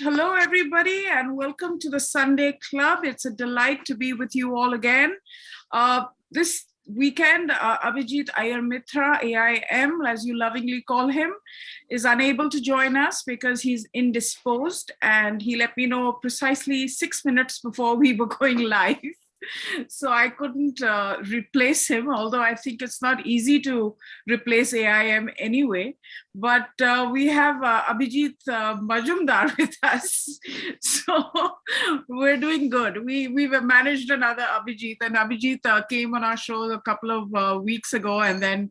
Hello, everybody, and welcome to the Sunday Club. It's a delight to be with you all again. This weekend, Abhijit Iyer-Mitra, AIM, as you lovingly call him, is unable to join us because he's indisposed, and he let me know precisely 6 minutes before we were going live. So I couldn't replace him, although I think it's not easy to replace AIM anyway. But we have Abhijit Majumder with us. So we're doing good. We've managed another Abhijit, and Abhijit came on our show a couple of weeks ago and then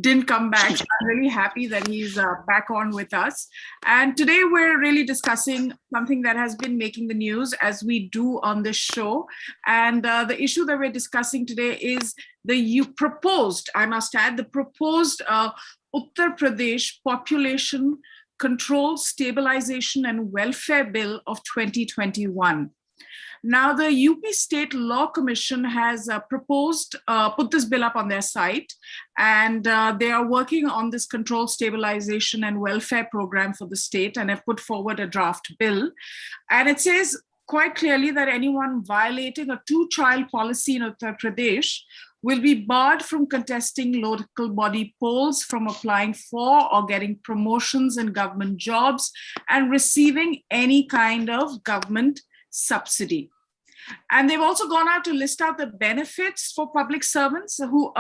didn't come back. So I'm really happy that he's back on with us. And today we're really discussing something that has been making the news, as we do on this show. And the issue that we're discussing today is the proposed Uttar Pradesh Population Control, Stabilization and Welfare Bill of 2021. Now, the UP State Law Commission has put this bill up on their site, and they are working on this control, stabilization and welfare program for the state, and have put forward a draft bill. And it says quite clearly that anyone violating a two-child policy in Uttar Pradesh will be barred from contesting local body polls, from applying for or getting promotions in government jobs, and receiving any kind of government subsidy. And they've also gone out to list out the benefits for public servants who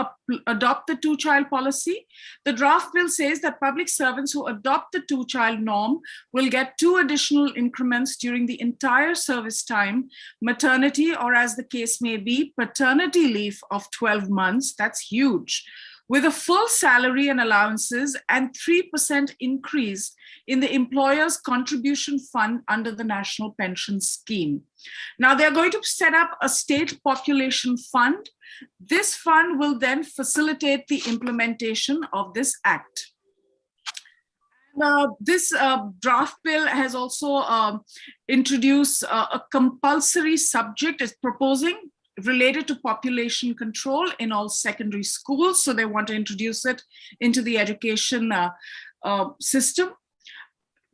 adopt the two-child policy. The draft bill says that public servants who adopt the two-child norm will get 2 additional increments during the entire service time, maternity, or as the case may be, paternity leave of 12 months. That's huge. With a full salary and allowances and 3% increase in the employer's contribution fund under the National Pension Scheme. Now, they're going to set up a state population fund. This fund will then facilitate the implementation of this act. This draft bill has also introduced a compulsory subject, it's proposing, related to population control in all secondary schools. So they want to introduce it into the education system.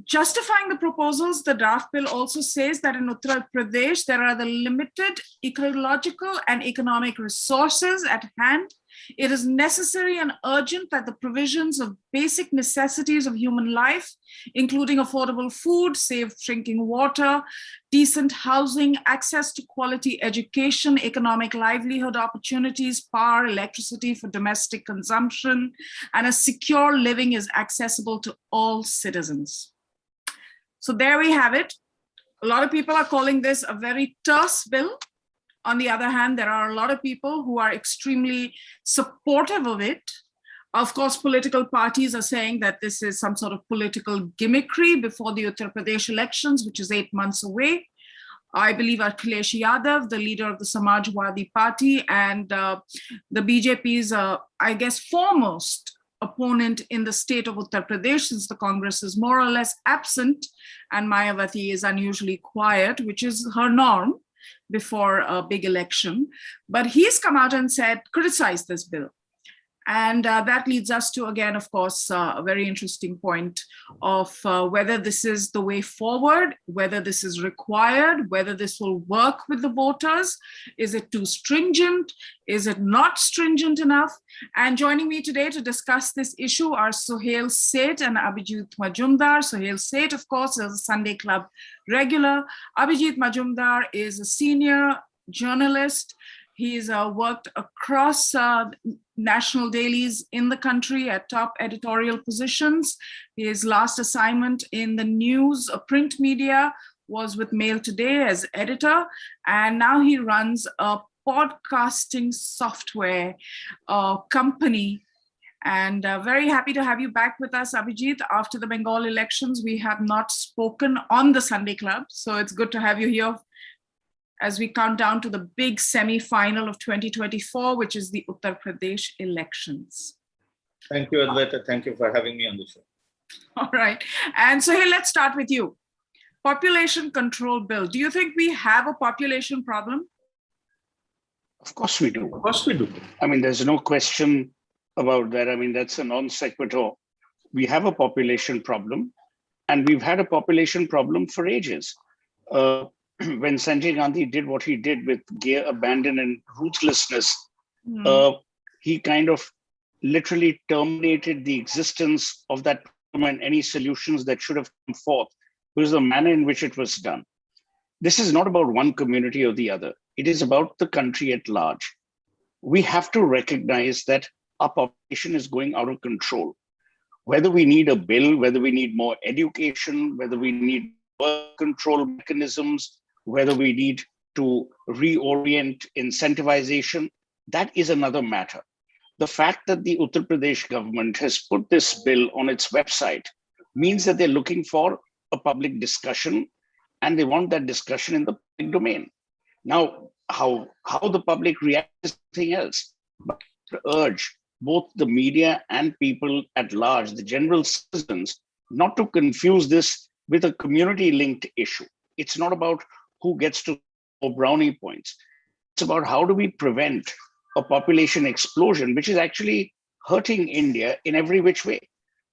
Justifying the proposals, the draft bill also says that in Uttar Pradesh, there are the limited ecological and economic resources at hand. It is necessary and urgent that the provisions of basic necessities of human life, including affordable food, safe drinking water, decent housing, access to quality education, economic livelihood opportunities, power, electricity for domestic consumption, and a secure living is accessible to all citizens. So there we have it. A lot of people are calling this a very terse bill. On the other hand, there are a lot of people who are extremely supportive of it. Of course, political parties are saying that this is some sort of political gimmickry before the Uttar Pradesh elections, which is 8 months away. I believe Akhilesh Yadav, the leader of the Samajwadi Party, and the BJP's, I guess, foremost opponent in the state of Uttar Pradesh, since the Congress is more or less absent and Mayawati is unusually quiet, which is her norm before a big election. But he's come out and said, criticized this bill. And that leads us to, again, of course, a very interesting point of whether this is the way forward, whether this is required, whether this will work with the voters. Is it too stringent? Is it not stringent enough? And joining me today to discuss this issue are Suhel Seth and Abhijit Majumder. Suhel Seth, of course, is a Sunday Club regular. Abhijit Majumder is a senior journalist. He's worked across national dailies in the country at top editorial positions. His last assignment in the news print media was with Mail Today as editor, and now he runs a podcasting software company. And very happy to have you back with us, Abhijit. After the Bengal elections, we have not spoken on the Sunday Club, so it's good to have you here as we count down to the big semi-final of 2024, which is the Uttar Pradesh elections. Thank you, Advaita. Thank you for having me on the show. All right. And so, hey, let's start with you. Population control bill. Do you think we have a population problem? Of course we do. Of course we do. I mean, there's no question about that. I mean, that's a non sequitur. We have a population problem. And we've had a population problem for ages. When Sanjay Gandhi did what he did with gear abandon and ruthlessness, he kind of literally terminated the existence of that problem and any solutions that should have come forth because of the manner in which it was done. This is not about one community or the other. It is about the country at large. We have to recognize that our population is going out of control. Whether we need a bill, whether we need more education, whether we need birth control mechanisms, whether we need to reorient incentivization, that is another matter. The fact that the Uttar Pradesh government has put this bill on its website means that they're looking for a public discussion and they want that discussion in the public domain. Now, how the public reacts is something else. But I urge both the media and people at large, the general citizens, not to confuse this with a community-linked issue. It's not about who gets to score brownie points. It's about how do we prevent a population explosion, which is actually hurting India in every which way.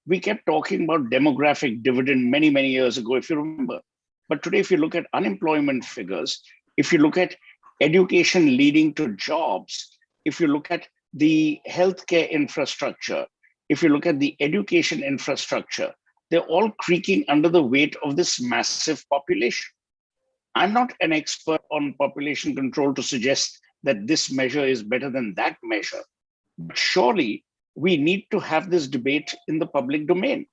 We kept talking about demographic dividend many, many years ago, if you remember. But today, if you look at unemployment figures, if you look at education leading to jobs, if you look at the healthcare infrastructure, if you look at the education infrastructure, they're all creaking under the weight of this massive population. I'm not an expert on population control to suggest that this measure is better than that measure. But surely we need to have this debate in the public domain.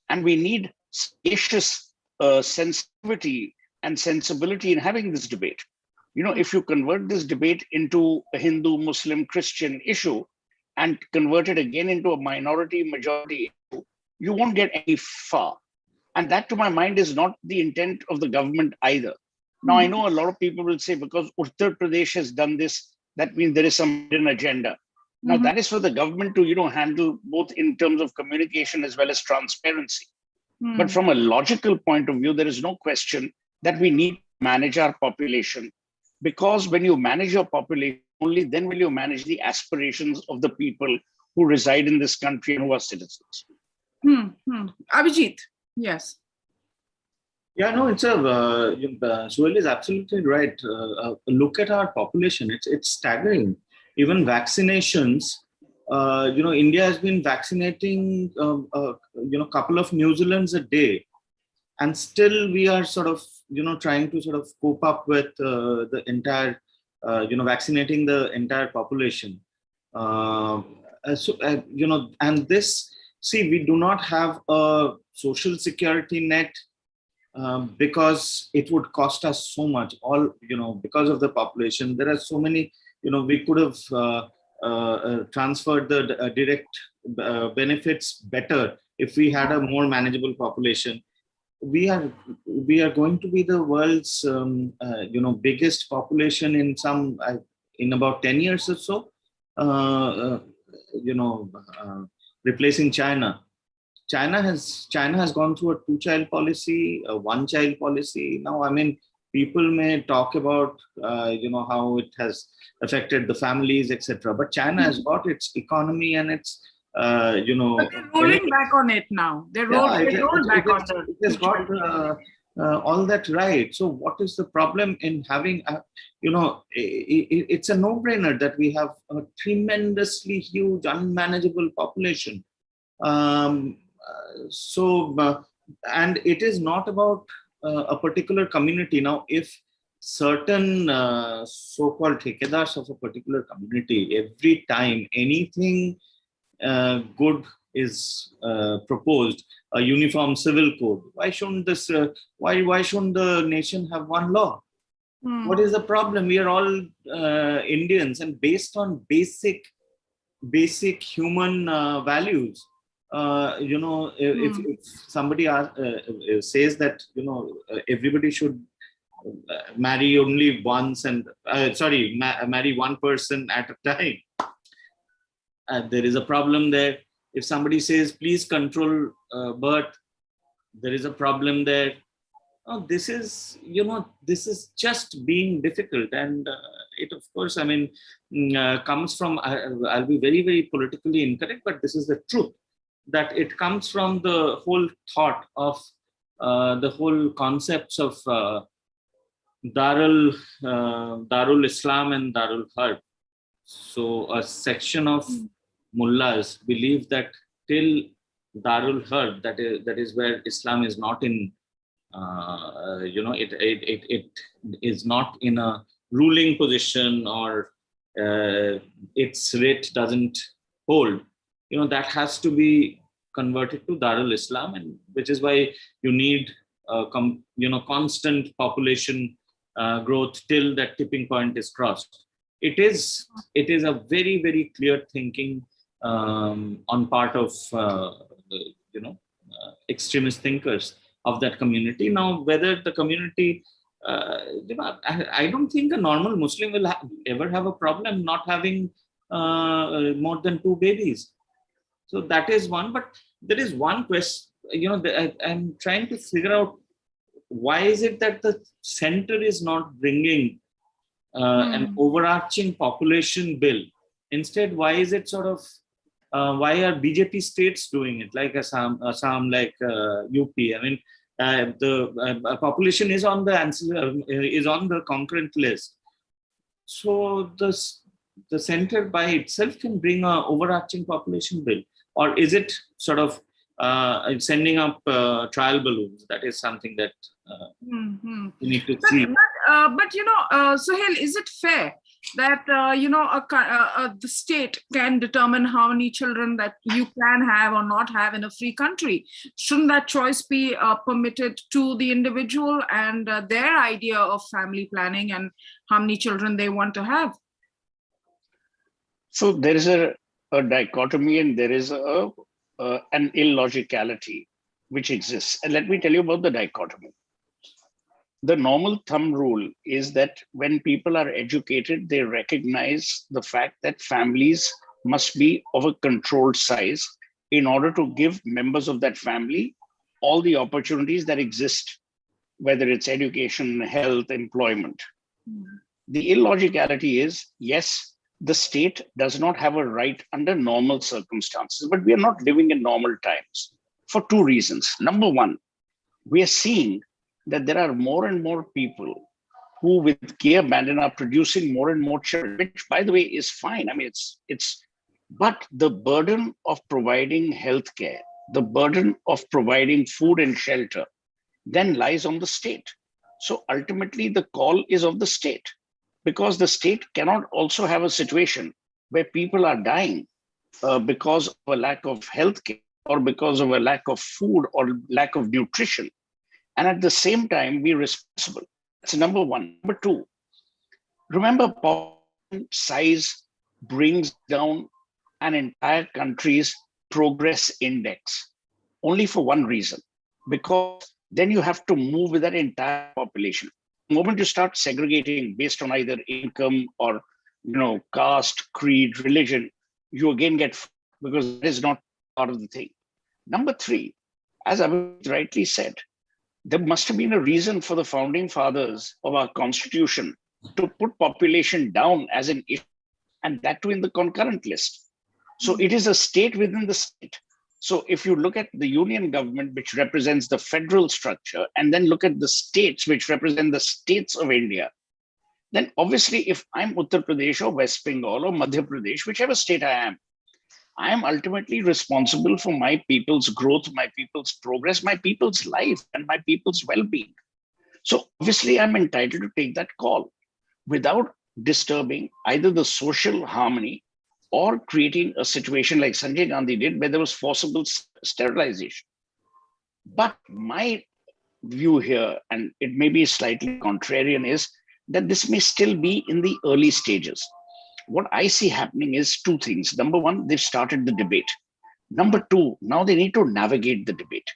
And we need spacious sensitivity and sensibility in having this debate. You know, if you convert this debate into a Hindu, Muslim, Christian issue and convert it again into a minority, majority issue, you won't get any far. And that, to my mind, is not the intent of the government either. Now, I know a lot of people will say, because Uttar Pradesh has done this, that means there is some hidden agenda. Now, that is for the government to, handle both in terms of communication as well as transparency. But from a logical point of view, there is no question that we need to manage our population, because when you manage your population, only then will you manage the aspirations of the people who reside in this country and who are citizens. Abhijit, yes. Yeah, no, it's Suhel is absolutely right. Look at our population; it's staggering. Even vaccinations, India has been vaccinating, couple of New Zealands a day, and still we are sort of, trying to sort of cope up with the entire, vaccinating the entire population. And this, see, we do not have a social security net. Because it would cost us so much, because of the population. There are so many, we could have transferred the direct benefits better if we had a more manageable population. We are going to be the world's, biggest population in about 10 years or so, replacing China. China has gone through a two-child policy, a one-child policy. Now, I mean, people may talk about, how it has affected the families, etc. But China has got its economy and its, But they're rolling back on it now. It has got all that right. So what is the problem in having, it's a no-brainer that we have a tremendously huge, unmanageable population. And it is not about a particular community. Now, if certain so-called ठेकेदार्स of a particular community, every time anything good is proposed, a uniform civil code, why shouldn't why shouldn't the nation have one law? What is the problem? We are all Indians, and based on basic human values. If somebody says that everybody should marry only once and marry one person at a time, there is a problem there. If somebody says please control birth, there is a problem there. This is just being difficult, and it, of course, I mean, comes from, I'll be very, very politically incorrect, but this is the truth, that it comes from the whole thought of the whole concepts of Darul Islam and Darul Harb. So a section of mullahs believe that till Darul Harb, that is where Islam is not in, it is not in a ruling position, or its writ doesn't hold. That has to be converted to Darul Islam, and which is why you need constant population growth till that tipping point is crossed. It is a very, very clear thinking on part of extremist thinkers of that community. Now, whether the community, I don't think a normal Muslim will ever have a problem not having more than 2 babies. So that is one. But there is one question, I'm trying to figure out, why is it that the center is not bringing an overarching population bill? Instead, why is it sort of, why are BJP states doing it, like Assam, like UP? I mean, the population is on the concurrent list. So the center by itself can bring an overarching population bill, or is it sort of sending up trial balloons? That is something that we need to see. But Suhel, is it fair that the state can determine how many children that you can have or not have in a free country? Shouldn't that choice be permitted to the individual and their idea of family planning and how many children they want to have? So there is a dichotomy, and there is an illogicality which exists. And let me tell you about the dichotomy. The normal thumb rule is that when people are educated, they recognize the fact that families must be of a controlled size in order to give members of that family all the opportunities that exist, whether it's education, health, employment. The illogicality is, yes, the state does not have a right under normal circumstances, but we are not living in normal times for 2 reasons. Number one, we are seeing that there are more and more people who, with gay abandon, are producing more and more children, which, by the way, is fine. I mean, but the burden of providing healthcare, the burden of providing food and shelter, then lies on the state. So ultimately, the call is of the state, because the state cannot also have a situation where people are dying because of a lack of healthcare, or because of a lack of food, or lack of nutrition, and at the same time be responsible. That's number one. Number two, remember, population size brings down an entire country's progress index only for one reason, because then you have to move with that entire population. The moment you start segregating based on either income or caste, creed, religion, you again get, because that is not part of the thing. Number three, as Abhijit rightly said, there must have been a reason for the founding fathers of our constitution to put population down as an issue, and that too in the concurrent list. So it is a state within the state. So if you look at the union government, which represents the federal structure, and then look at the states, which represent the states of India, then obviously if I'm Uttar Pradesh or West Bengal or Madhya Pradesh, whichever state I am ultimately responsible for my people's growth, my people's progress, my people's life, and my people's well-being. So obviously I'm entitled to take that call without disturbing either the social harmony or creating a situation like Sanjay Gandhi did, where there was forcible sterilization. But my view here, and it may be slightly contrarian, is that this may still be in the early stages. What I see happening is 2 things. Number one, they've started the debate. Number 2, now they need to navigate the debate.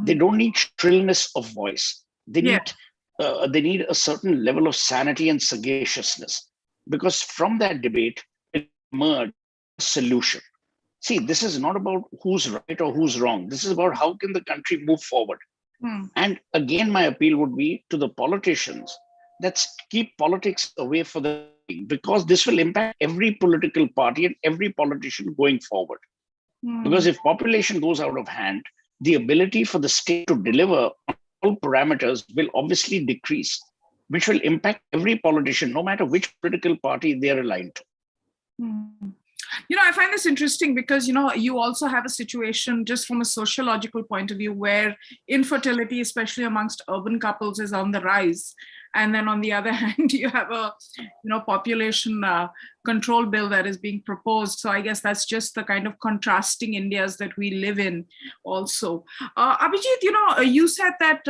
They don't need shrillness of voice. They need a certain level of sanity and sagaciousness, because from that debate it emerged a solution. See, this is not about who's right or who's wrong. This is about how can the country move forward. And again, my appeal would be to the politicians, let's keep politics away for the, because this will impact every political party and every politician going forward. Because if population goes out of hand, the ability for the state to deliver on parameters will obviously decrease, which will impact every politician, no matter which political party they're aligned to. I find this interesting because, you also have a situation just from a sociological point of view where infertility, especially amongst urban couples, is on the rise. And then on the other hand, you have a, population control bill that is being proposed. So I guess that's just the kind of contrasting Indias that we live in also. Abhijit, you said that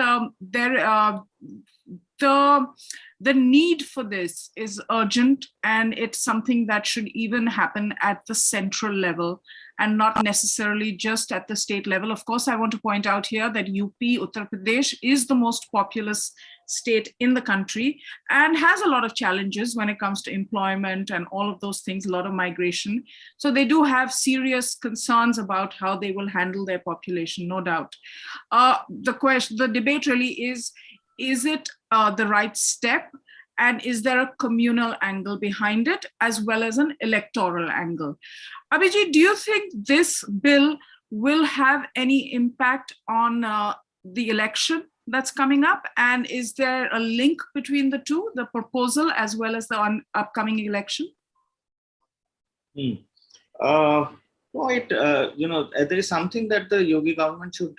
the need for this is urgent, and it's something that should even happen at the central level and not necessarily just at the state level. Of course, I want to point out here that UP, Uttar Pradesh, is the most populous state in the country and has a lot of challenges when it comes to employment and all of those things, a lot of migration. So they do have serious concerns about how they will handle their population, no doubt. The debate really is it the right step? And is there a communal angle behind it as well as an electoral angle? Abhijit, do you think this bill will have any impact on the election that's coming up? And is there a link between the two, the proposal as well as the upcoming election? There is something that the Yogi government should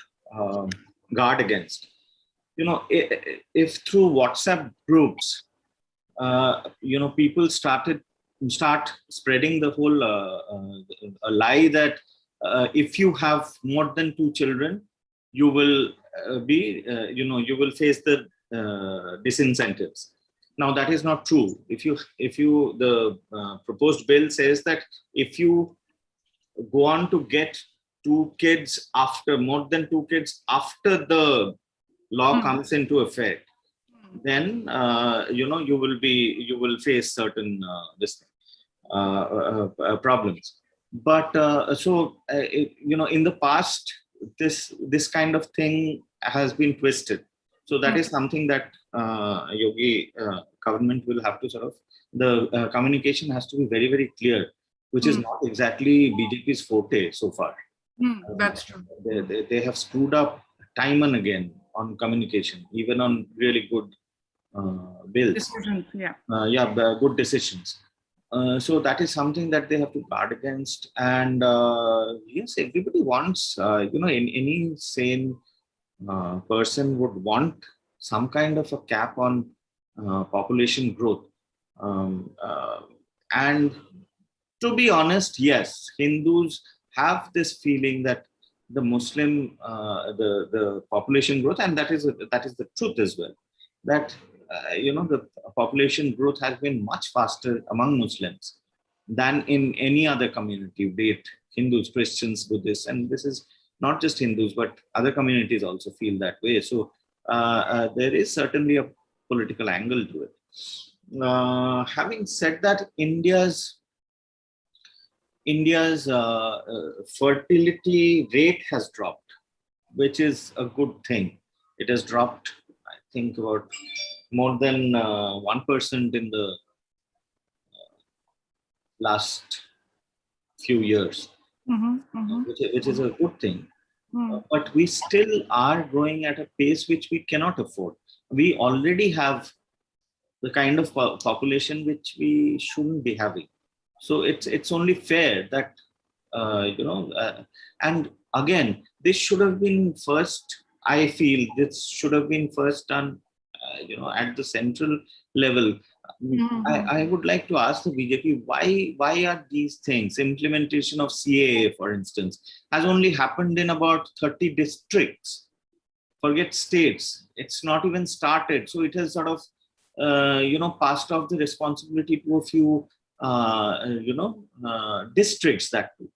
guard against. If through WhatsApp groups, people start spreading the whole a lie that if you have more than 2 children, you will you will face the disincentives. Now that is not true. The proposed bill says that if you go on to get 2 kids after more than 2 kids after the law comes into effect, then you will face certain problems. But in the past, this kind of thing has been twisted. So that is something that Yogi government will have to the communication has to be very, very clear, which is not exactly BJP's forte so far. That's true. They have screwed up time and again on communication, even on really good bills. Decisions, good decisions. So that is something that they have to guard against. And yes, everybody wants, any sane person would want some kind of a cap on population growth. And to be honest, yes, Hindus have this feeling that the Muslim, the population growth, and that is the truth as well, that the population growth has been much faster among Muslims than in any other community, be it Hindus, Christians, Buddhists, and this is not just Hindus, but other communities also feel that way. So there is certainly a political angle to it. Having said that, India's fertility rate has dropped, which is a good thing. It has dropped, I think, about more than 1% in the last few years, which is a good thing. But we still are growing at a pace which we cannot afford. We already have the kind of population which we shouldn't be having. So it's only fair that, and again, this should have been first, I feel this should have been first done, at the central level. I would like to ask the BJP, why are these things, implementation of CAA, for instance, has only happened in about 30 districts, forget states, it's not even started. So it has sort of, passed off the responsibility to a few districts that too.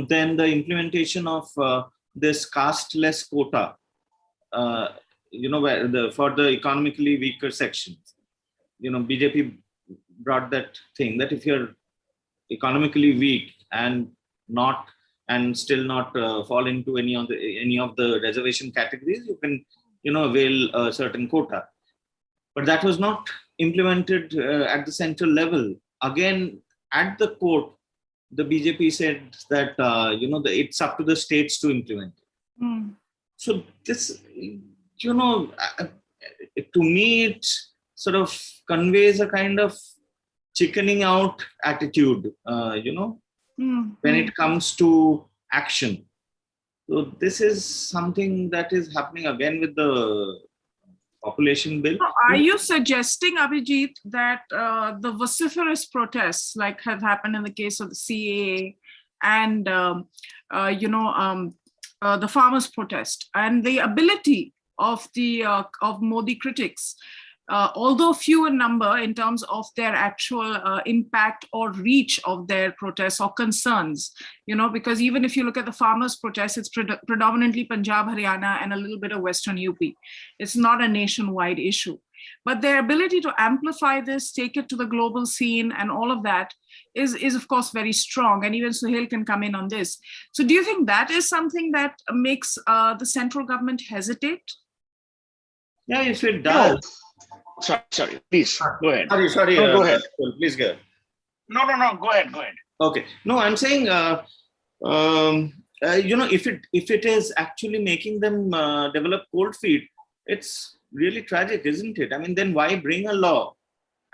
Then the implementation of this casteless quota, for the economically weaker sections. BJP brought that thing that if you're economically weak and still not fall into any of the reservation categories, you can avail a certain quota. But that was not implemented at the central level. Again, at the court, the BJP said that it's up to the states to implement it. So To me, it sort of conveys a kind of chickening out attitude, when it comes to action. So this is something that is happening again with the population bill. Are you suggesting, Abhijit, that the vociferous protests, like have happened in the case of the CAA and the farmers' protest, and the ability of the of Modi critics, although few in number in terms of their actual impact or reach of their protests or concerns, because even if you look at the farmers' protests, it's predominantly Punjab, Haryana, and a little bit of Western UP. It's not a nationwide issue. But their ability to amplify this, take it to the global scene, and all of that is of course very strong. And even Suhel can come in on this. So do you think that is something that makes the central government hesitate? Yeah, if it does. Sorry, please go ahead. Sorry. No, go ahead. Please go ahead. No, go ahead. Okay. No, I'm saying, if it is actually making them develop cold feet, it's really tragic, isn't it? I mean, then why bring a law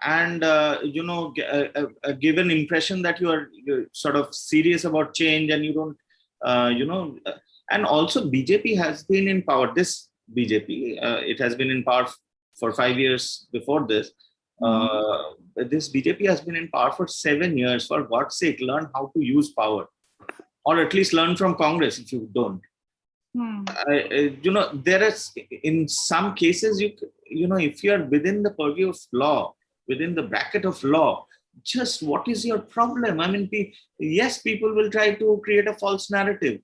and give an impression that you're sort of serious about change, and you don't, and also BJP has been in power. This BJP, it has been in power for 5 years before this. This BJP has been in power for 7 years. For God's sake, learn how to use power, or at least learn from Congress if you don't. There is, in some cases, if you are within the purview of law, within the bracket of law, just what is your problem? I mean, yes, people will try to create a false narrative,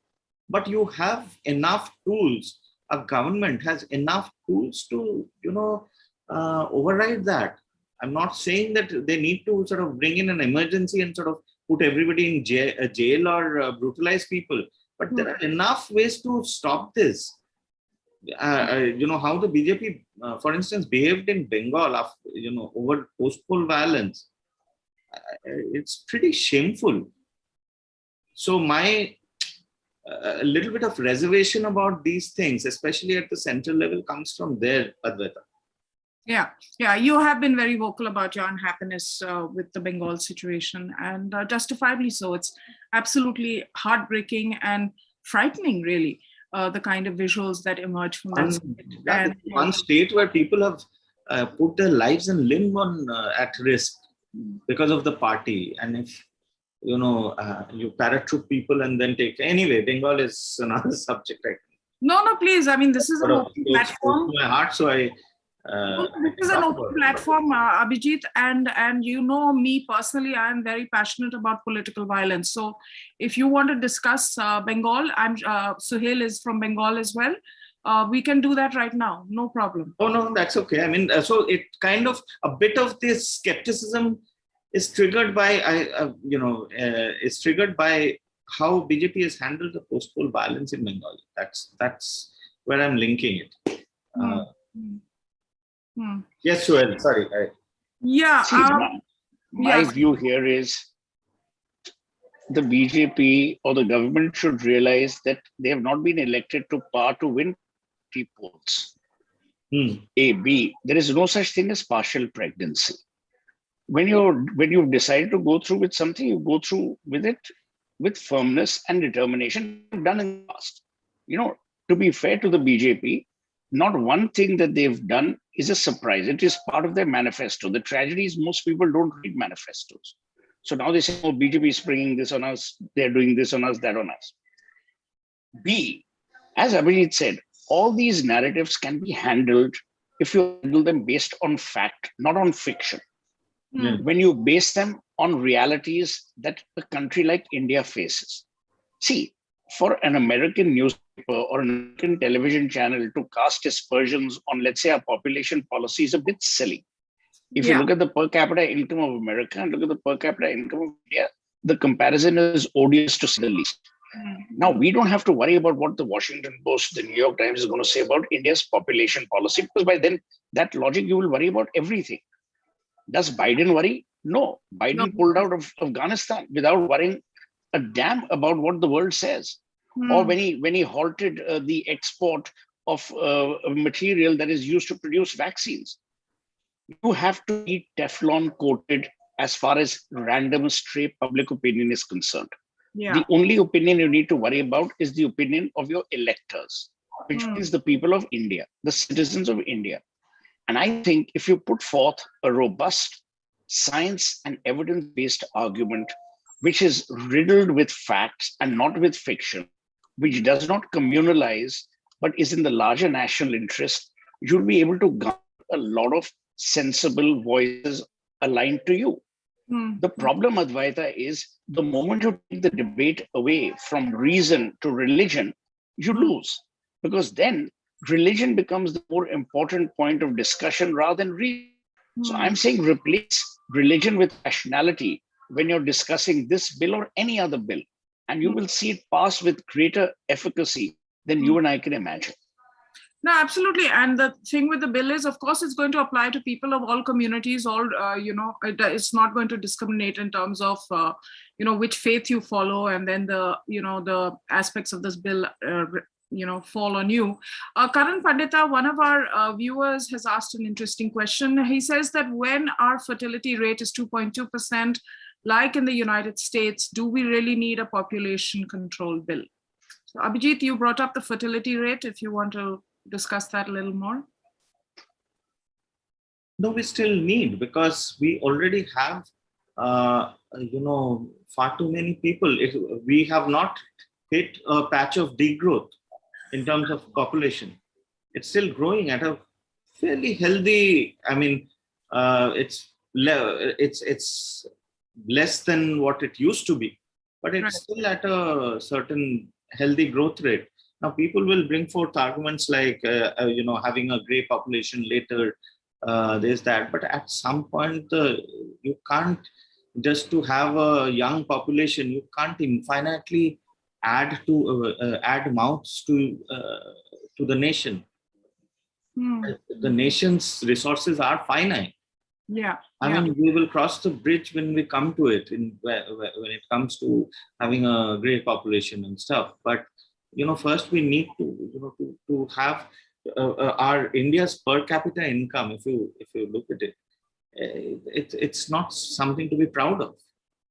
but you have enough tools. A government has enough tools to, override that. I'm not saying that they need to sort of bring in an emergency and sort of put everybody in jail or brutalize people. But there are enough ways to stop this. How the BJP, for instance, behaved in Bengal, over post-poll violence. It's pretty shameful. So my a little bit of reservation about these things, especially at the central level, comes from there, Advaita. Yeah, you have been very vocal about your unhappiness with the Bengal situation, and justifiably so. It's absolutely heartbreaking and frightening, really, the kind of visuals that emerge from that state. One state where people have put their lives and limb at risk because of the party. And if you paratroop people and then take. Anyway, Bengal is another subject. No, please. I mean, this is an open platform. My heart, so I. This is an open platform, Abhijit, and me personally, I am very passionate about political violence. So, if you want to discuss Bengal, Suhel is from Bengal as well. We can do that right now, no problem. Oh no, that's okay. I mean, so it kind of a bit of this skepticism is triggered by is triggered by how BJP has handled the post-poll violence in Bengal. That's where I'm linking it. Yes, Suhel, sorry. My view here is the BJP or the government should realize that they have not been elected to power to win polls. A, B, there is no such thing as partial pregnancy. When you've decided to go through with something, you go through with it with firmness and determination. Done in the past. To be fair to the BJP, not one thing that they've done is a surprise. It is part of their manifesto. The tragedy is most people don't read manifestos. So now they say, oh, BJP is bringing this on us. They're doing this on us, that on us. B, as Abhijit said, all these narratives can be handled if you handle them based on fact, not on fiction. When you base them on realities that a country like India faces. See, for an American newspaper or an American television channel to cast aspersions on, let's say, our population policy is a bit silly. If you look at the per capita income of America and look at the per capita income of India, the comparison is odious to say the least. Now, we don't have to worry about what the Washington Post, the New York Times is going to say about India's population policy, because by then, that logic, you will worry about everything. Does Biden worry? No. Biden pulled out of Afghanistan without worrying a damn about what the world says. Or when he halted the export of material that is used to produce vaccines. You have to be Teflon coated as far as random stray public opinion is concerned. Yeah. The only opinion you need to worry about is the opinion of your electors, which means the people of India, the citizens of India. And I think if you put forth a robust science and evidence-based argument, which is riddled with facts and not with fiction, which does not communalize, but is in the larger national interest, you'll be able to garner a lot of sensible voices aligned to you. The problem, Advaita, is the moment you take the debate away from reason to religion, you lose. Because then religion becomes the more important point of discussion rather than reason. So I'm saying replace religion with rationality when you're discussing this bill or any other bill, and you will see it pass with greater efficacy than you and I can imagine. No, absolutely. And the thing with the bill is, of course, it's going to apply to people of all communities, it's not going to discriminate in terms of, which faith you follow, and then the aspects of this bill, fall on you. Karan Pandita, one of our viewers, has asked an interesting question. He says that when our fertility rate is 2.2%, like in the United States, do we really need a population control bill? So Abhijit, you brought up the fertility rate. If you want to discuss that a little more. No, we still need, because we already have, far too many people. We have not hit a patch of degrowth in terms of population. It's still growing at a fairly healthy. I mean, it's less than what it used to be, but it's still at a certain healthy growth rate. Now, people will bring forth arguments like, having a grey population later, there's that. But at some point, you can't, just to have a young population, you can't infinitely add mouths to the nation. The nation's resources are finite. Yeah. I mean, we will cross the bridge when we come to it, when it comes to having a grey population and stuff. But first we need to have our India's per capita income. If you look at it, it's not something to be proud of.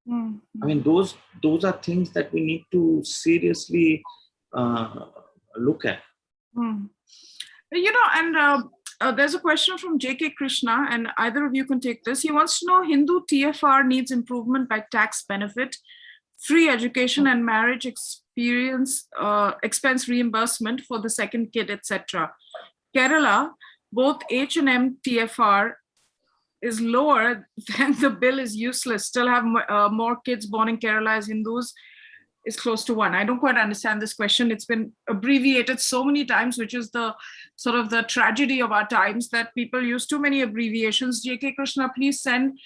I mean, those are things that we need to seriously look at. There's a question from J.K. Krishna, and either of you can take this. He wants to know, Hindu TFR needs improvement by tax benefit, free education and marriage expense reimbursement for the second kid, etc. Kerala, both H and M TFR is lower than the bill is useless. Still have more kids born in Kerala as Hindus is close to 1. I don't quite understand this question. It's been abbreviated so many times, which is the sort of the tragedy of our times, that people use too many abbreviations. J.K. Krishna, please send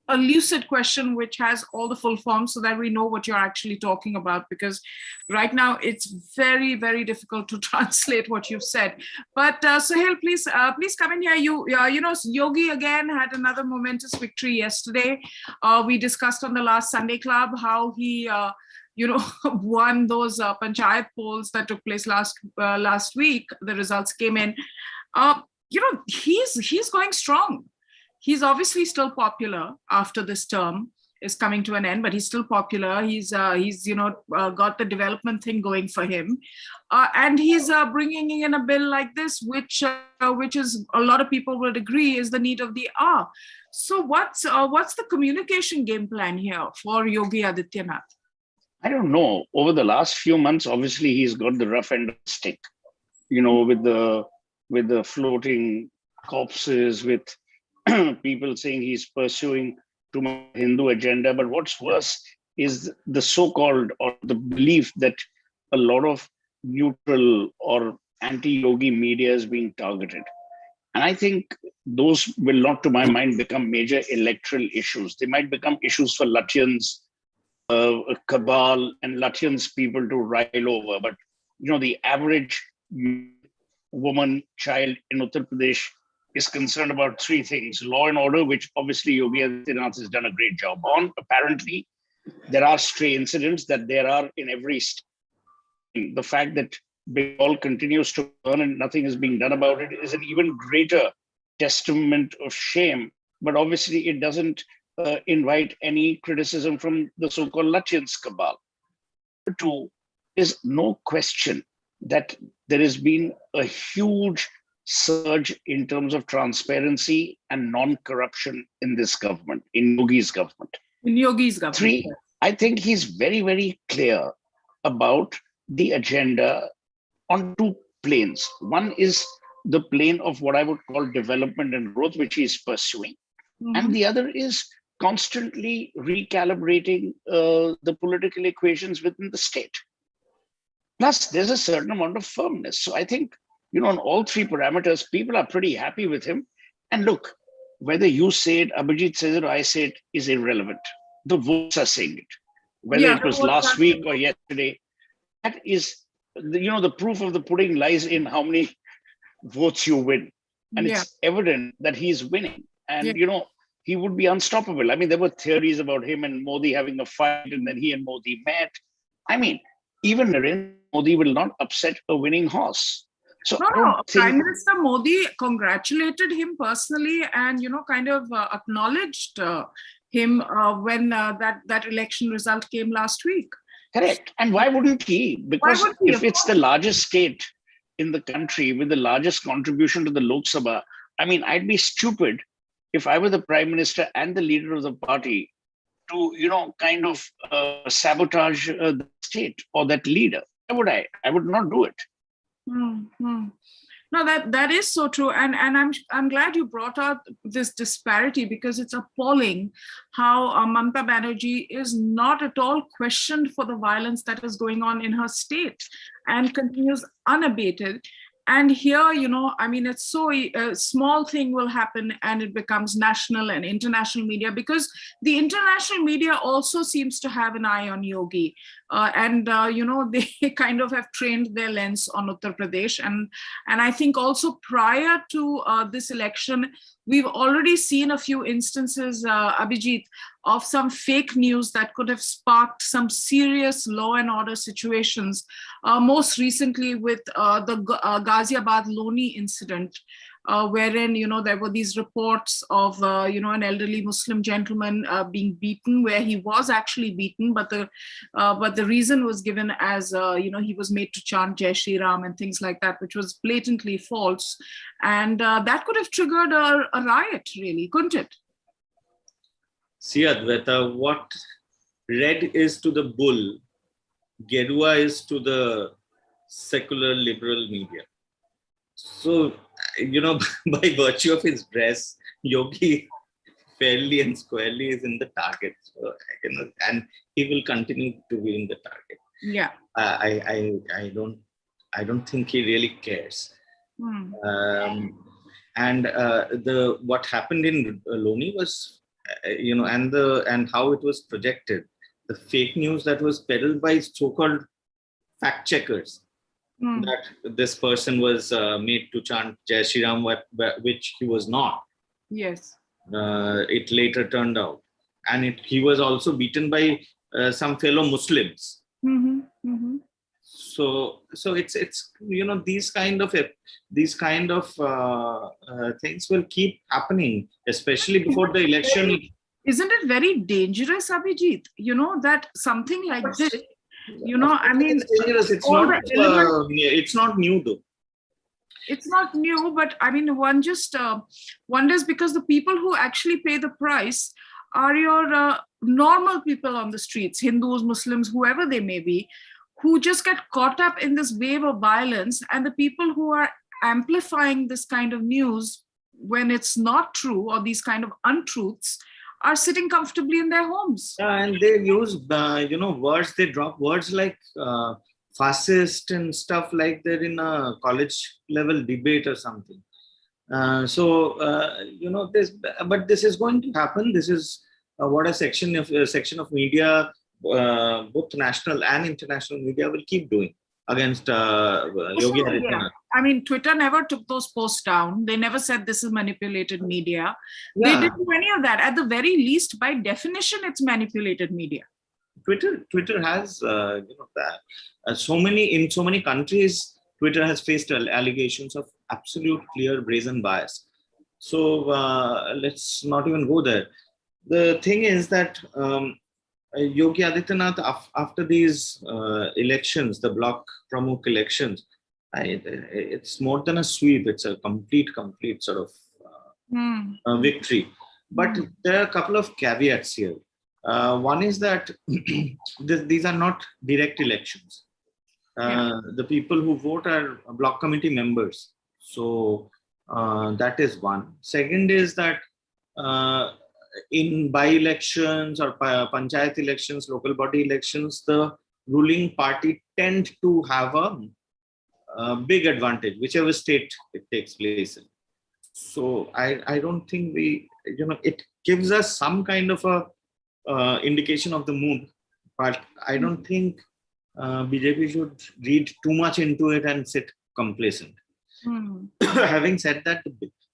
a lucid question which has all the full forms so that we know what you're actually talking about, because right now it's very, very difficult to translate what you've said. But Suhel, please come in here. Yogi again had another momentous victory yesterday. We discussed on the last Sunday Club how he won those panchayat polls that took place last week. The results came in. He's going strong. He's obviously still popular after this term is coming to an end, but he's still popular. He's got the development thing going for him, and he's bringing in a bill like this, which is, a lot of people would agree, is the need of the hour. So what's the communication game plan here for Yogi Adityanath? I don't know. Over the last few months, obviously he's got the rough end of the stick, with the floating corpses, with people saying he's pursuing too much Hindu agenda. But what's worse is the so-called, or the belief that a lot of neutral or anti-yogi media is being targeted. And I think those will not, to my mind, become major electoral issues. They might become issues for Lutyens, cabal and Lutyens people to rile over. But, the average woman, child in Uttar Pradesh is concerned about 3 things: law and order, which obviously Yogi Adityanath has done a great job on. Apparently, there are stray incidents that there are in every state. The fact that Bengal continues to burn and nothing is being done about it is an even greater testament of shame. But obviously, it doesn't invite any criticism from the so-called Lutyens cabal. Two, is no question that there has been a huge surge in terms of transparency and non-corruption in this government, in Yogi's government. In Yogi's government. Three, I think he's very, very clear about the agenda on two planes. One is the plane of what I would call development and growth, which he's pursuing. And the other is constantly recalibrating the political equations within the state. Plus, there's a certain amount of firmness. So I think, on all three parameters, people are pretty happy with him. And look, whether you say it, Abhijit says it, or I say it, is irrelevant. The votes are saying it. Whether it was last week or yesterday, that is, the proof of the pudding lies in how many votes you win. And it's evident that he's winning. And, he would be unstoppable. I mean, there were theories about him and Modi having a fight, and then he and Modi met. I mean, even Narendra Modi will not upset a winning horse. So Prime Minister Modi congratulated him personally and, kind of acknowledged him when that election result came last week. Correct. And why wouldn't he? Because if it's the largest state in the country with the largest contribution to the Lok Sabha, I mean, I'd be stupid if I were the prime minister and the leader of the party to, kind of sabotage the state or that leader. Why would I? I would not do it. No, that is so true, and I'm glad you brought out this disparity, because it's appalling how Mamata Banerjee is not at all questioned for the violence that is going on in her state and continues unabated. And here, I mean, it's so a small thing will happen and it becomes national and international media, because the international media also seems to have an eye on Yogi. They kind of have trained their lens on Uttar Pradesh. And I think also prior to this election, we've already seen a few instances, Abhijit, of some fake news that could have sparked some serious law and order situations. Most recently with the Ghaziabad Loni incident, wherein, there were these reports of, an elderly Muslim gentleman being beaten, where he was actually beaten, but the reason was given as, he was made to chant Jai Shri Ram and things like that, which was blatantly false. And that could have triggered a riot, really, couldn't it? See, Advaita, what red is to the bull, Gedua is to the secular liberal media. So, by virtue of his dress, Yogi fairly and squarely is in the target. So, and he will continue to be in the target. Yeah. I don't think he really cares. What happened in Loni was, and how it was projected, the fake news that was peddled by so-called fact checkers, that this person was made to chant Jai Shri Ram, which he was not. Yes. It later turned out. And he was also beaten by some fellow Muslims. So it's these kind of things will keep happening, especially before the election. Isn't it very dangerous, Abhijit? That something like this, I mean, it's dangerous. It's not new though. It's not new, but I mean, one just wonders, because the people who actually pay the price are your normal people on the streets, Hindus, Muslims, whoever they may be, who just get caught up in this wave of violence, and the people who are amplifying this kind of news when it's not true, or these kind of untruths, are sitting comfortably in their homes. And they use, words, they drop words like fascist and stuff like that in a college level debate or something. This is going to happen. This is what a section of media, both national and international media, will keep doing against Yogi Adityanath. I mean, Twitter never took those posts down. They never said this is manipulated media. They didn't do any of that. At the very least, by definition, it's manipulated media. Twitter has that. In so many countries, Twitter has faced allegations of absolute clear brazen bias. So let's not even go there. The thing is that Yogi Adityanath, after these elections, the bloc Pramukh elections, it's more than a sweep. It's a complete sort of victory. But there are a couple of caveats here. One is that these are not direct elections. The people who vote are block committee members. So that is one. Second is that in by-elections or panchayat elections, local body elections, the ruling party tend to have a big advantage, whichever state it takes place in. So I don't think it gives us some kind of a indication of the mood, but I don't think BJP should read too much into it and sit complacent. Having said that,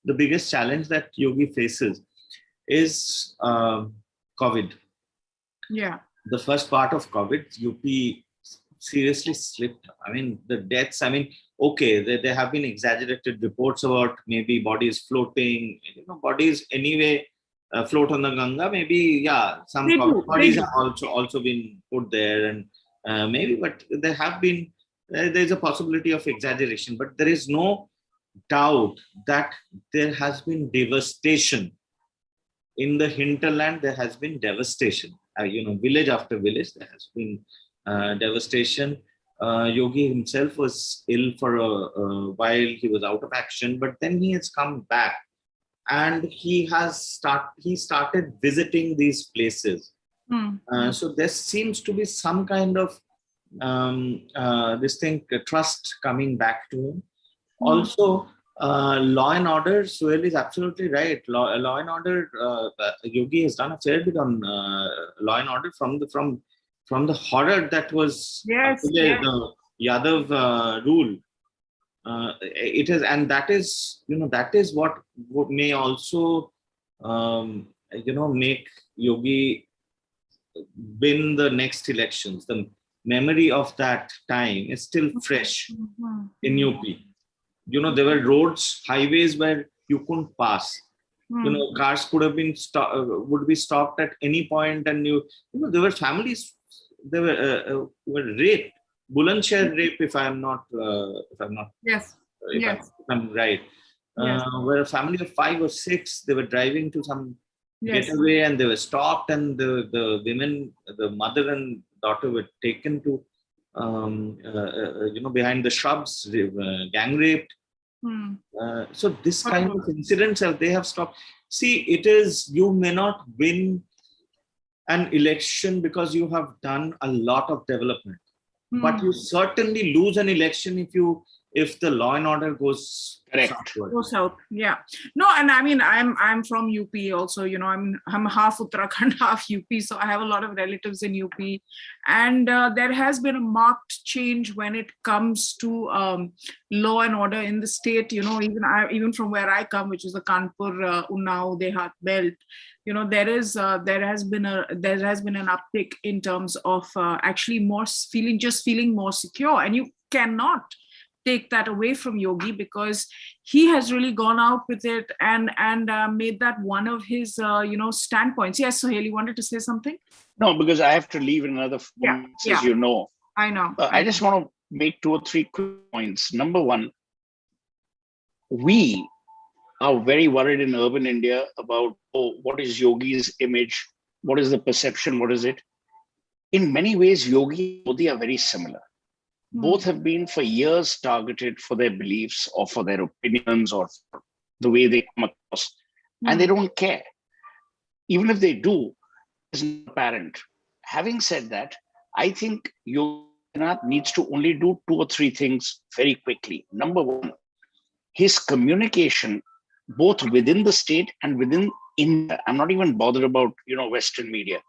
the biggest challenge that Yogi faces is COVID. Yeah. The first part of COVID, UP seriously slipped. I mean, the deaths, okay, there have been exaggerated reports about maybe bodies floating, bodies anyway float on the Ganga. Maybe, yeah, some bodies have also been put there and maybe, but there's a possibility of exaggeration, but there is no doubt that there has been devastation. In the hinterland, there has been devastation. Village after village, there has been devastation. Yogi himself was ill for a while. He was out of action, but then he has come back, and he started visiting these places. So there seems to be some kind of trust coming back to him. Also, law and order, Suhel is absolutely right. Law and order, Yogi has done a fair bit on law and order from the horror that was the Yadav rule. It is, and that is what may also make Yogi win the next elections. The memory of that time is still fresh in UP. There were roads, highways where you couldn't pass. Cars could have been would be stopped at any point, and there were families. They were raped, Bulandshahr rape, if I'm right. Where a family of 5 or 6, they were driving to some getaway, and they were stopped, and the women, the mother and daughter, were taken to behind the shrubs, gang raped. So this kind of incidents they have stopped. See, it is, you may not win an election because you have done a lot of development, but you certainly lose an election if the law and order goes south. Yeah. No, and I'm from UP also. I'm half Uttarakhand, half UP, so I have a lot of relatives in UP, and there has been a marked change when it comes to law and order in the state. Even from where I come, which is the Kanpur, Unnao, Dehat belt. There has been an uptick in terms of actually feeling more secure, and you cannot take that away from Yogi, because he has really gone out with it and made that one of his standpoints. Yes, Suhel, you wanted to say something? No, because I have to leave in another 4 minutes, as you know. I know. I just want to make 2 or 3 quick points. Number one, we are very worried in urban India about, what is Yogi's image? What is the perception? What is it? In many ways, Yogi and Modi are very similar. Both have been for years targeted for their beliefs or for their opinions or for the way they come across. And they don't care. Even if they do, it's not apparent. Having said that, I think Yogi needs to only do 2 or 3 things very quickly. Number one, his communication, both within the state and within India, I'm not even bothered about, Western media,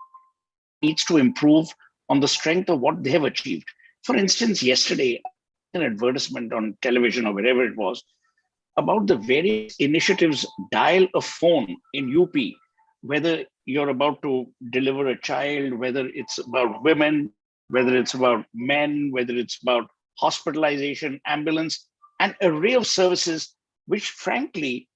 needs to improve on the strength of what they have achieved. For instance, yesterday, an advertisement on television or wherever it was about the various initiatives. Dial a phone in UP, whether you're about to deliver a child, whether it's about women, whether it's about men, whether it's about hospitalization, ambulance, an array of services which, frankly,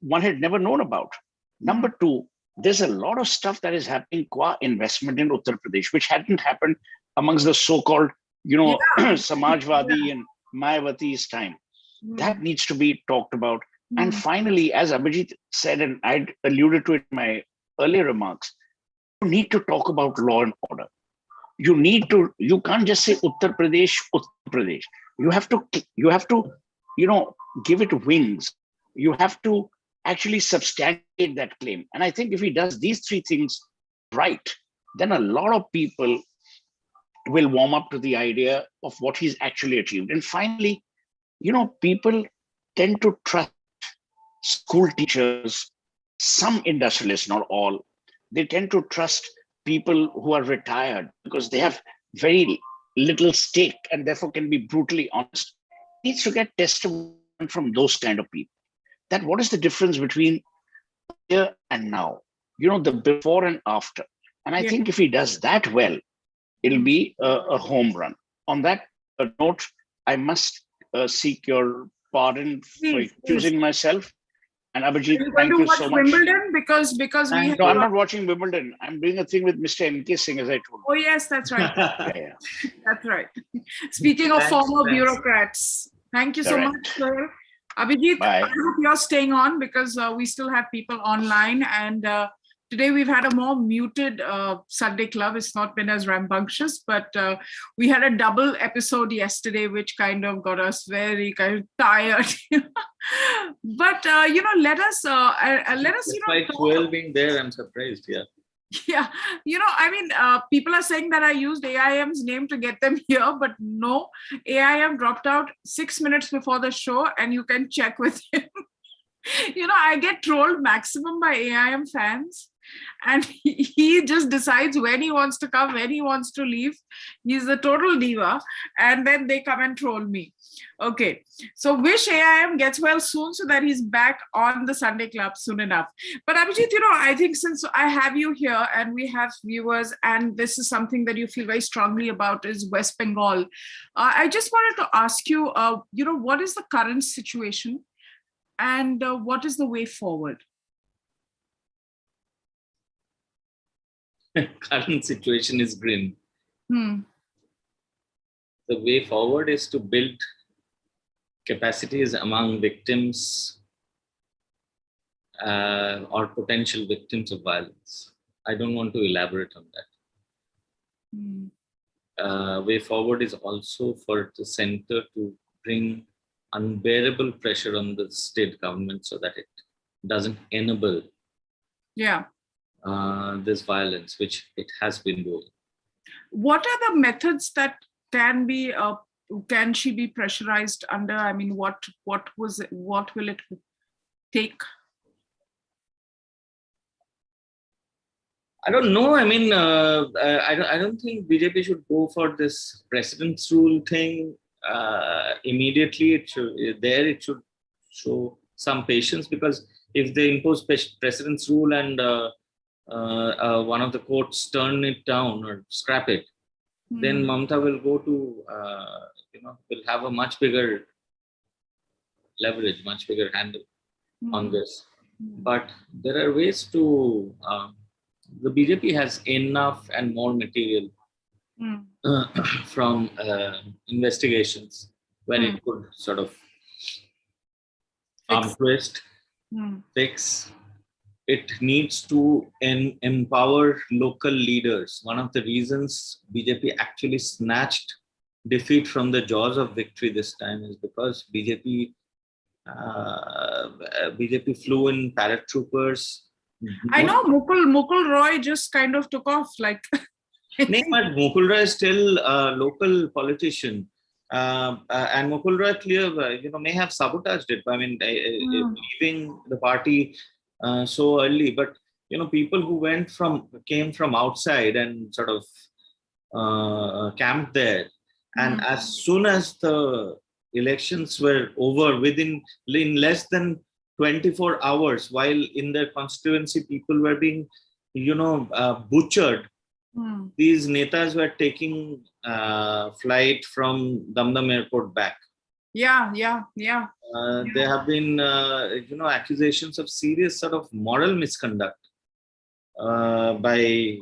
one had never known about. Number two, there's a lot of stuff that is happening qua investment in Uttar Pradesh, which hadn't happened amongst the so-called, Samajwadi and Mayawati's time. That needs to be talked about. And finally, as Abhijit said, and I alluded to it in my earlier remarks, you need to talk about law and order. You can't just say Uttar Pradesh, Uttar Pradesh. You have to, give it wings. You have to actually substantiate that claim. And I think if he does these three things right, then a lot of people will warm up to the idea of what he's actually achieved. And finally, people tend to trust school teachers, some industrialists, not all. They tend to trust people who are retired because they have very little stake and therefore can be brutally honest. He needs to get testimony from those kind of people. That what is the difference between here and now? The before and after. And I think if he does that well, it'll be a home run. On that note, I must seek your pardon for accusing myself. And Abhijit, thank you so much. Wimbledon because we. No, I'm not watching Wimbledon. I'm doing a thing with Mr. M.K. Singh, as I told you. Oh yes, that's right. Yeah. That's right. Speaking of former bureaucrats, thank you so much, sir. Abhijit, Bye. I hope you're staying on because we still have people online, and today we've had a more muted Sunday club. It's not been as rambunctious, but we had a double episode yesterday, which kind of got us very kind of tired. But let us. Despite Suhel being there, I'm surprised. Yeah. Yeah, people are saying that I used AIM's name to get them here, but no, AIM dropped out 6 minutes before the show, and you can check with him. I get trolled maximum by AIM fans, and he just decides when he wants to come, when he wants to leave. He's a total diva, and then they come and troll me. Okay, so wish AIM gets well soon so that he's back on the Sunday Club soon enough. But Abhijit, I think since I have you here and we have viewers, and this is something that you feel very strongly about is West Bengal, I just wanted to ask you, what is the current situation and what is the way forward? Current situation is grim. Hmm. The way forward is to build capacities among victims or potential victims of violence. I don't want to elaborate on that. Way forward is also for the center to bring unbearable pressure on the state government so that it doesn't enable this violence, which it has been doing. What are the methods that can she be pressurized under? I mean, what will it take? I don't know. I mean, I don't think BJP should go for this precedence rule thing immediately. It should show some patience, because if they impose precedence rule and one of the courts turn it down or scrap it, then Mamata will go to, will have a much bigger leverage, much bigger handle on this. But there are ways to, the BJP has enough and more material from investigations when it could sort of twist, fix. It needs to empower local leaders. One of the reasons BJP actually snatched defeat from the jaws of victory this time is because BJP flew in paratroopers. I know Mukul Roy just kind of took off like. No, but Mukul Roy is still a local politician. And Mukul Roy may have sabotaged it. I mean, leaving the party so early, but people who came from outside and sort of camped there, and as soon as the elections were over, in less than 24 hours, while in their constituency people were being butchered, these netas were taking flight from Dum Airport back. Yeah. There have been, accusations of serious sort of moral misconduct by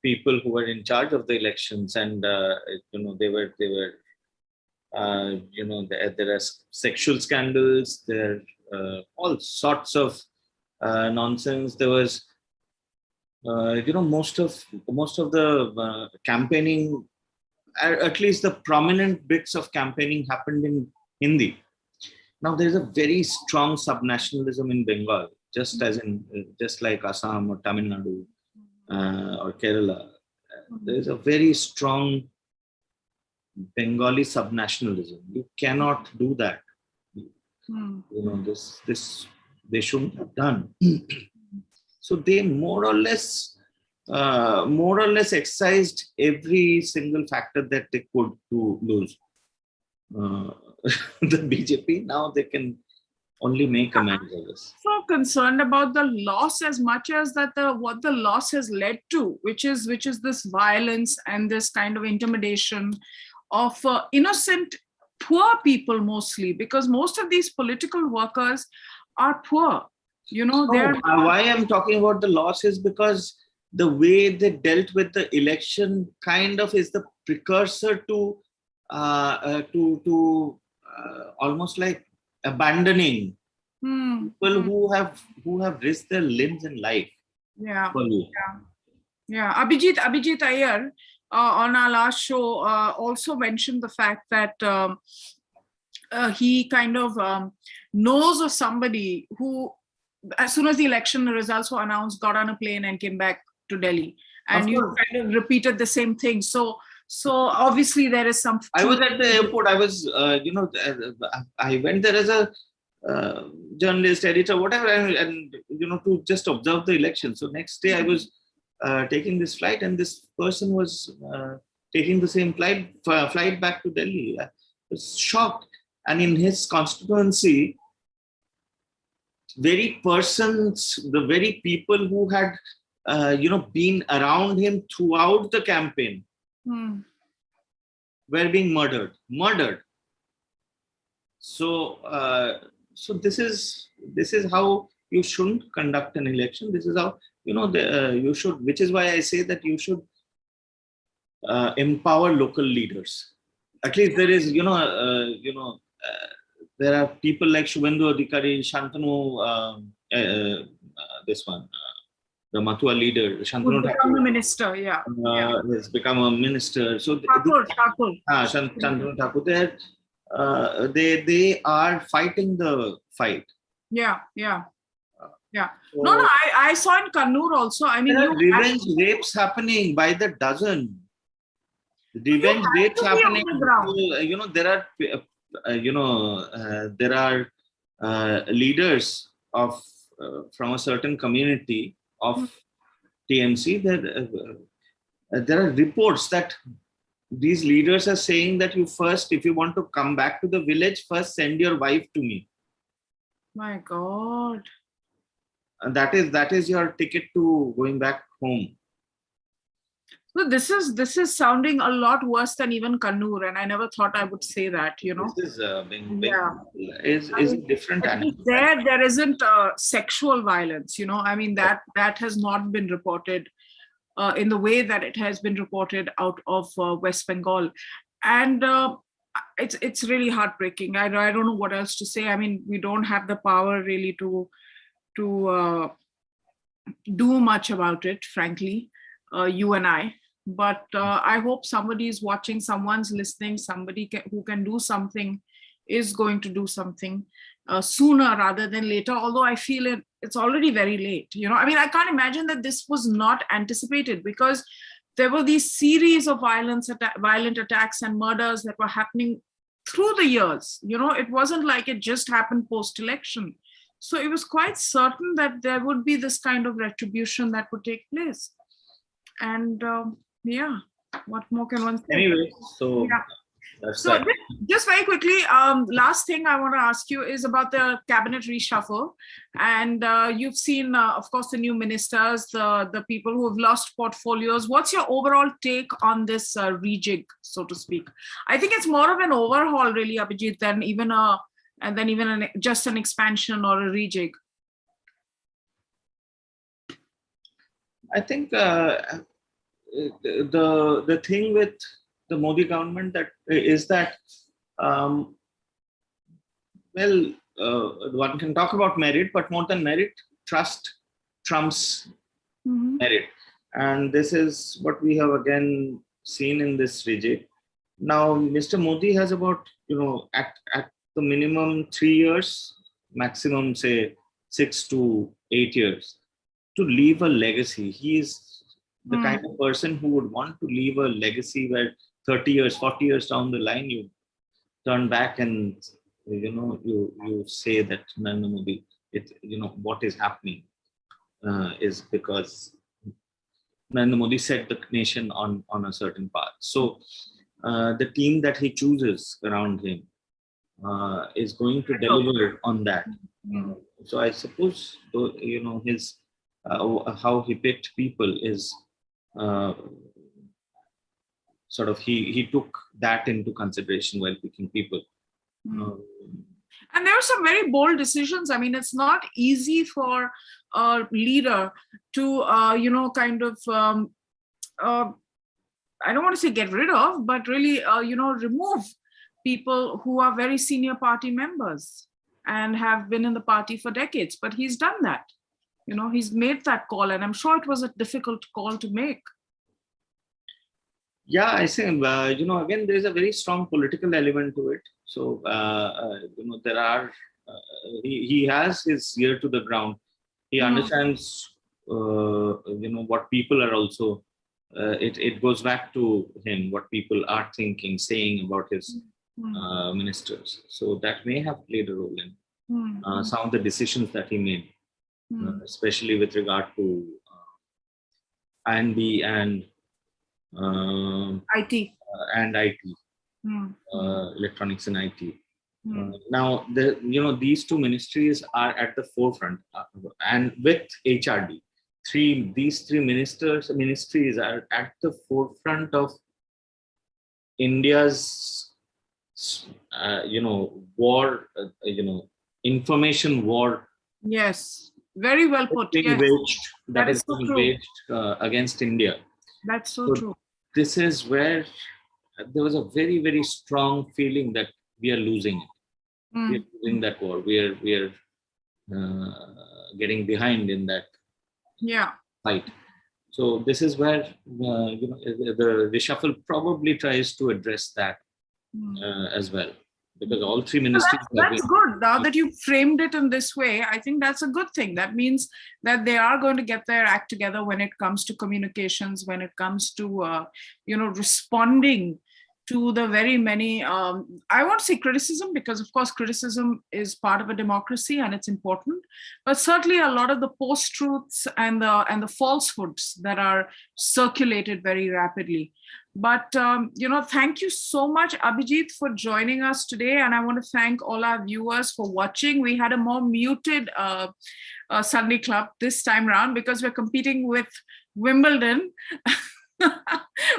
people who were in charge of the elections, and they were there are sexual scandals, there are all sorts of nonsense. There was most of the campaigning, at least the prominent bits of campaigning, happened in Hindi. Now there is a very strong subnationalism in Bengal, just like Assam or Tamil Nadu or Kerala. There is a very strong Bengali subnationalism. You cannot do that. This they shouldn't have done. So they more or less excised every single factor that they could to lose the BJP. Now they can only make amends of this. So concerned about the loss as much as that what the loss has led to, which is this violence and this kind of intimidation of innocent, poor people mostly, because most of these political workers are poor. Why I'm talking about the loss is because the way they dealt with the election kind of is the precursor to almost like abandoning people who have risked their limbs in life. Yeah. Abhijit Iyer on our last show also mentioned the fact that he kind of knows of somebody who, as soon as the election results were announced, got on a plane and came back to Delhi, and you kind of repeated the same thing. So obviously there is some. I was at the airport. I was, I went there as a journalist, editor, whatever, and to just observe the election. So next day I was taking this flight, and this person was taking the same flight back to Delhi. I was shocked, and in his constituency, the very people who had been around him throughout the campaign were being murdered. So this is how you shouldn't conduct an election. This is how you should, which is why I say that you should empower local leaders. At least there is there are people like Shubhendu Adhikari, Shantanu, this one, the Mathua leader, Shantanu Thakur, a minister, has become a minister. So Shantanu Thakur, they are fighting the fight. Yeah. So, no, I saw in Kannur also. I mean, there are revenge rapes happening by the dozen. Revenge rapes happening. There are. There are leaders of from a certain community of TMC. There are reports that these leaders are saying that if you want to come back to the village, first send your wife to me. My God. And that is your ticket to going back home. So this is sounding a lot worse than even Kannur, and I never thought I would say that. This is a different animal. There isn't sexual violence. I mean that has not been reported in the way that it has been reported out of West Bengal, and it's really heartbreaking. I don't know what else to say. I mean, we don't have the power really to do much about it, frankly, you and I. But I hope somebody is watching, someone's listening, somebody who can do something is going to do something sooner rather than later. Although I feel it's already very late. I mean, I can't imagine that this was not anticipated, because there were these series of violent attacks and murders that were happening through the years. It wasn't like it just happened post-election. So it was quite certain that there would be this kind of retribution that would take place. And what more can one say? Anyway, so That's So right. just very quickly, last thing I want to ask you is about the cabinet reshuffle. And you've seen, of course, the new ministers, the people who have lost portfolios. What's your overall take on this rejig, so to speak? I think it's more of an overhaul, really, Abhijit, than even just an expansion or a rejig. I think the thing with the Modi government is that one can talk about merit, but more than merit, trust trumps merit, and this is what we have again seen in this rejig. Now, Mr. Modi has about at the minimum 3 years, maximum say 6 to 8 years to leave a legacy. He is the kind of person who would want to leave a legacy where 30 years, 40 years down the line, you turn back and you say that Narendra Modi, what is happening is because Narendra Modi set the nation on a certain path. So the team that he chooses around him is going to deliver on that. So I suppose his how he picked people is sort of he took that into consideration while picking people. And there are some very bold decisions. I mean, it's not easy for a leader to, I don't want to say get rid of, but really, remove people who are very senior party members and have been in the party for decades. But he's done that. He's made that call, and I'm sure it was a difficult call to make. Yeah, I think, again, there is a very strong political element to it. So, there are, he has his ear to the ground. He understands, what people are also, it goes back to him, what people are thinking, saying about his ministers. So that may have played a role in some of the decisions that he made, especially with regard to INB and IT. Electronics and IT. Now, these two ministries are at the forefront, and with HRD, these three ministries are at the forefront of India's, war, information war. Yes, very well put. Yes. That is so waged against India. That's so true. This is where there was a very, very strong feeling that we are losing it. We are losing that war. We are getting behind in that fight. So this is where the reshuffle probably tries to address that as well, because all three ministries. That's good. Now that you framed it in this way, I think that's a good thing. That means that they are going to get their act together when it comes to communications, when it comes to responding to the very many, I won't say criticism, because of course criticism is part of a democracy and it's important, but certainly a lot of the post-truths and the falsehoods that are circulated very rapidly. But, thank you so much, Abhijit, for joining us today. And I want to thank all our viewers for watching. We had a more muted Sunday Club this time around because we're competing with Wimbledon,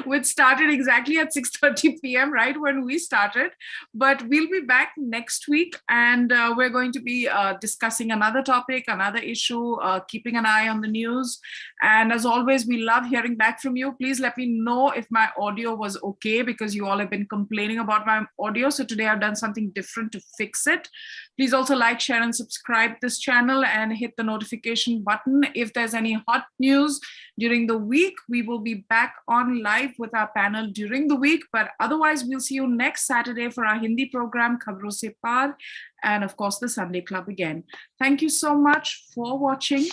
which started exactly at 6:30 p.m. right when we started. But we'll be back next week, and we're going to be discussing another topic, another issue, keeping an eye on the news. And as always, we love hearing back from you. Please let me know if my audio was okay, because you all have been complaining about my audio. So today I've done something different to fix it. Please also like, share, and subscribe this channel and hit the notification button. If there's any hot news during the week, we will be back on live with our panel during the week. But otherwise, we'll see you next Saturday for our Hindi program, Khabron Se Paar, and of course, the Sunday Club again. Thank you so much for watching.